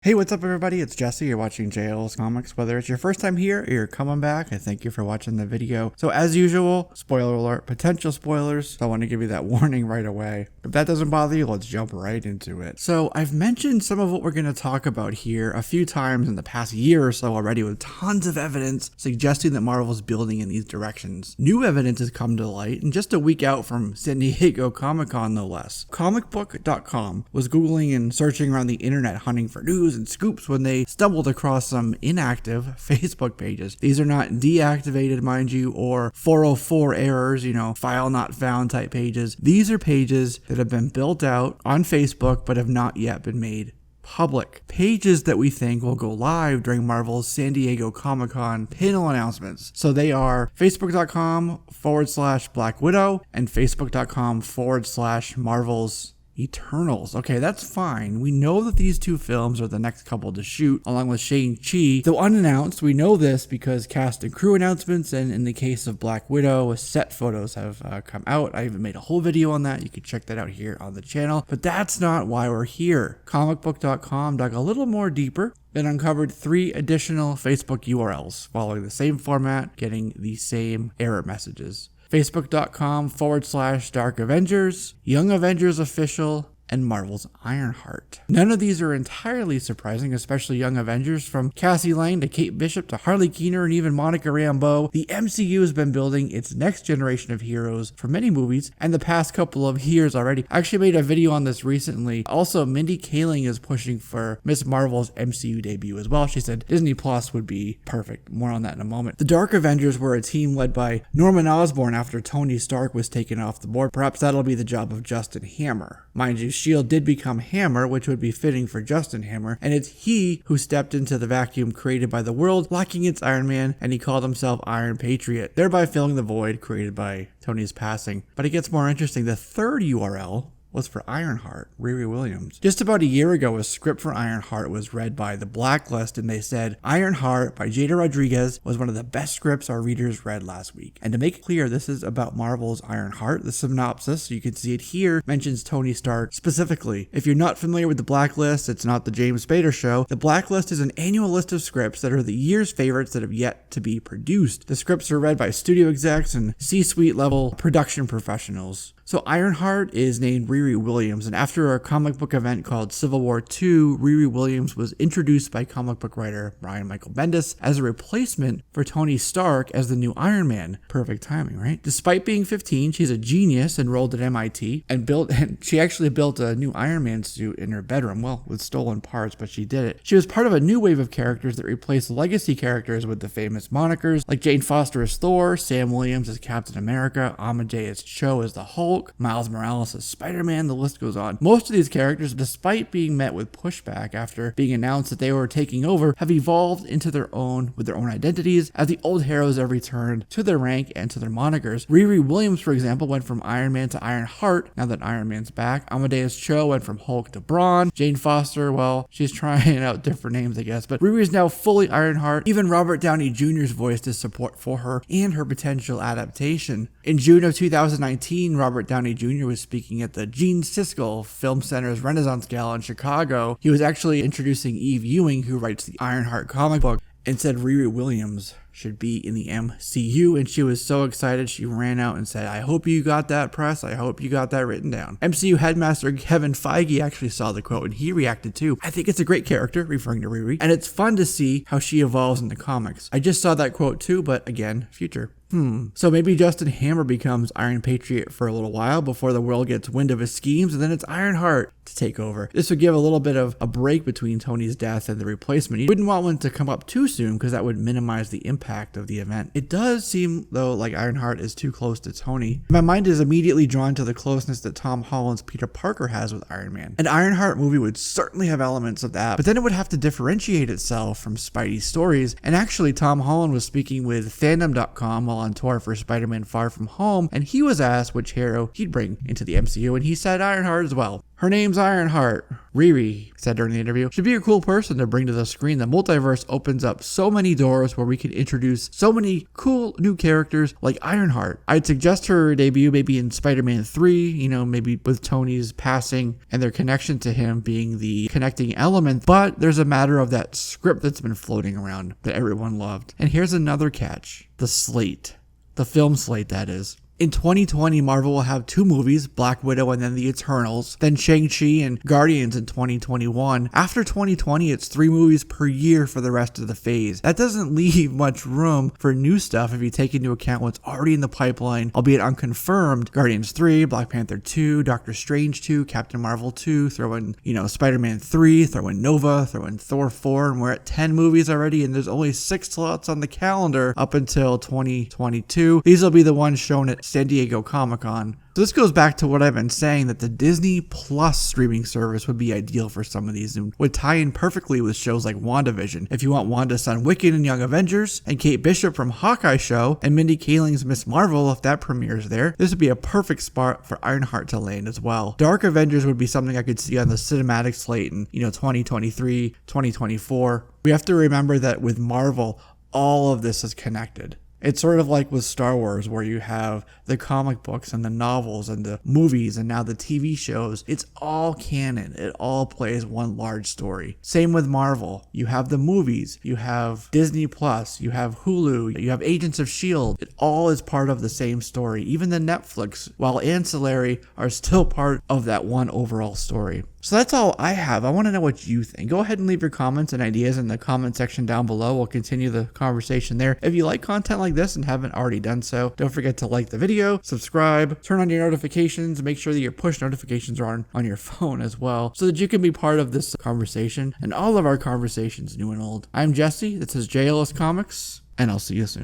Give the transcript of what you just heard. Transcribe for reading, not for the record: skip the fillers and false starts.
Hey, what's up everybody? It's Jesse. You're watching JL's Comics. Whether it's your first time here or you're coming back, I thank you for watching the video. So as usual, spoiler alert, potential spoilers. So I want to give you that warning right away. If that doesn't bother you, let's jump right into it. So I've mentioned some of what we're going to talk about here a few times in the past year or so already, with tons of evidence suggesting that Marvel's building in these directions. New evidence has come to light, and just a week out from San Diego Comic-Con no less. Comicbook.com was Googling and searching around the internet hunting for news and scoops when they stumbled across some inactive Facebook pages. These are not deactivated, mind you, or 404 errors, file not found type pages. These are pages that have been built out on Facebook but have not yet been made public. Pages that we think will go live during Marvel's San Diego Comic-Con panel announcements. So they are facebook.com/Black Widow and facebook.com/Marvel's Eternals. Okay, that's fine. We know that these two films are the next couple to shoot, along with Shang-Chi. Though unannounced, we know this because cast and crew announcements, and in the case of Black Widow, set photos have come out. I even made a whole video on that. You can check that out here on the channel. But that's not why we're here. Comicbook.com dug a little more deeper and uncovered 3 additional Facebook URLs following the same format, getting the same error messages. Facebook.com/Dark Avengers, Young Avengers Official, and Marvel's Ironheart. None of these are entirely surprising, especially Young Avengers. From Cassie Lang to Kate Bishop to Harley Keener and even Monica Rambeau, the MCU has been building its next generation of heroes for many movies and the past couple of years already. I actually made a video on this recently. Also, Mindy Kaling is pushing for Ms. Marvel's MCU debut as well. She said Disney Plus would be perfect. More on that in a moment. The Dark Avengers were a team led by Norman Osborn after Tony Stark was taken off the board. Perhaps that'll be the job of Justin Hammer. Mind you, S.H.I.E.L.D. did become Hammer, which would be fitting for Justin Hammer, and it's he who stepped into the vacuum created by the world lacking its Iron Man, and he called himself Iron Patriot, thereby filling the void created by Tony's passing. But it gets more interesting. The third URL was for Ironheart, Riri Williams. Just about a year ago, a script for Ironheart was read by The Blacklist, and they said Ironheart by Jada Rodriguez was one of the best scripts our readers read last week. And to make it clear, this is about Marvel's Ironheart. The synopsis, you can see it here, mentions Tony Stark specifically. If you're not familiar with The Blacklist, it's not the James Spader show. The Blacklist is an annual list of scripts that are the year's favorites that have yet to be produced. The scripts are read by studio execs and C-suite level production professionals. So Ironheart is named Riri Williams, and after a comic book event called Civil War II, Riri Williams was introduced by comic book writer Brian Michael Bendis as a replacement for Tony Stark as the new Iron Man. Perfect timing, right? Despite being 15, she's a genius, enrolled at MIT, and she actually built a new Iron Man suit in her bedroom, well, with stolen parts, but she did it. She was part of a new wave of characters that replaced legacy characters with the famous monikers, like Jane Foster as Thor, Sam Williams as Captain America, Amadeus Cho as the Hulk, Miles Morales as Spider-Man, the list goes on. Most of these characters, despite being met with pushback after being announced that they were taking over, have evolved into their own identities as the old heroes have returned to their rank and to their monikers. Riri Williams, for example, went from Iron Man to Ironheart now that Iron Man's back. Amadeus Cho went from Hulk to Brawn. Jane Foster, well, she's trying out different names, I guess, but Riri is now fully Ironheart. Even Robert Downey Jr.'s voiced his support for her and her potential adaptation. In June of 2019, Robert Downey Jr. was speaking at the Gene Siskel Film Center's Renaissance Gala in Chicago. He was actually introducing Eve Ewing, who writes the Ironheart comic book, and said Riri Williams should be in the MCU, and she was so excited she ran out and said, I hope you got that, press. I hope you got that written down. MCU headmaster Kevin Feige actually saw the quote and he reacted too. I think it's a great character, referring to Riri, and it's fun to see how she evolves in the comics. I just saw that quote too, but again, future. So maybe Justin Hammer becomes Iron Patriot for a little while before the world gets wind of his schemes, and then it's Ironheart to take over. This would give a little bit of a break between Tony's death and the replacement. You wouldn't want one to come up too soon because that would minimize the impact of the event. It does seem, though, like Ironheart is too close to Tony. My mind is immediately drawn to the closeness that Tom Holland's Peter Parker has with Iron Man. An Ironheart movie would certainly have elements of that, but then it would have to differentiate itself from Spidey's stories. And actually, Tom Holland was speaking with Fandom.com while on tour for Spider-Man Far From Home, and he was asked which hero he'd bring into the MCU, and he said Ironheart as well. Her name's Ironheart. Riri said during the interview, should be a cool person to bring to the screen. The multiverse opens up so many doors where we can introduce so many cool new characters like Ironheart. I'd suggest her debut maybe in Spider-Man 3, maybe with Tony's passing and their connection to him being the connecting element. But there's a matter of that script that's been floating around that everyone loved. And here's another catch. The slate. The film slate, that is. In 2020, Marvel will have 2 movies, Black Widow and then The Eternals, then Shang-Chi and Guardians in 2021. After 2020, it's 3 movies per year for the rest of the phase. That doesn't leave much room for new stuff if you take into account what's already in the pipeline, albeit unconfirmed. Guardians 3, Black Panther 2, Doctor Strange 2, Captain Marvel 2, throw in, Spider-Man 3, throw in Nova, throw in Thor 4, and we're at 10 movies already, and there's only 6 slots on the calendar up until 2022. These will be the ones shown at San Diego Comic-Con. So this goes back to what I've been saying, that the Disney Plus streaming service would be ideal for some of these and would tie in perfectly with shows like WandaVision. If you want Wanda's son Wiccan and Young Avengers, and Kate Bishop from Hawkeye Show, and Mindy Kaling's Miss Marvel if that premieres there, this would be a perfect spot for Ironheart to land as well. Dark Avengers would be something I could see on the cinematic slate in 2023, 2024. We have to remember that with Marvel, all of this is connected. It's sort of like with Star Wars, where you have the comic books and the novels and the movies and now the TV shows. It's all canon. It all plays one large story. Same with Marvel. You have the movies, you have Disney Plus, you have Hulu, you have Agents of S.H.I.E.L.D. It all is part of the same story. Even the Netflix, while ancillary, are still part of that one overall story. So that's all I have. I want to know what you think. Go ahead and leave your comments and ideas in the comment section down below. We'll continue the conversation there. If you like content like this and haven't already done so, don't forget to like the video, subscribe, turn on your notifications, make sure that your push notifications are on your phone as well, so that you can be part of this conversation and all of our conversations, new and old. I'm Jesse. This is JLS Comics, and I'll see you soon.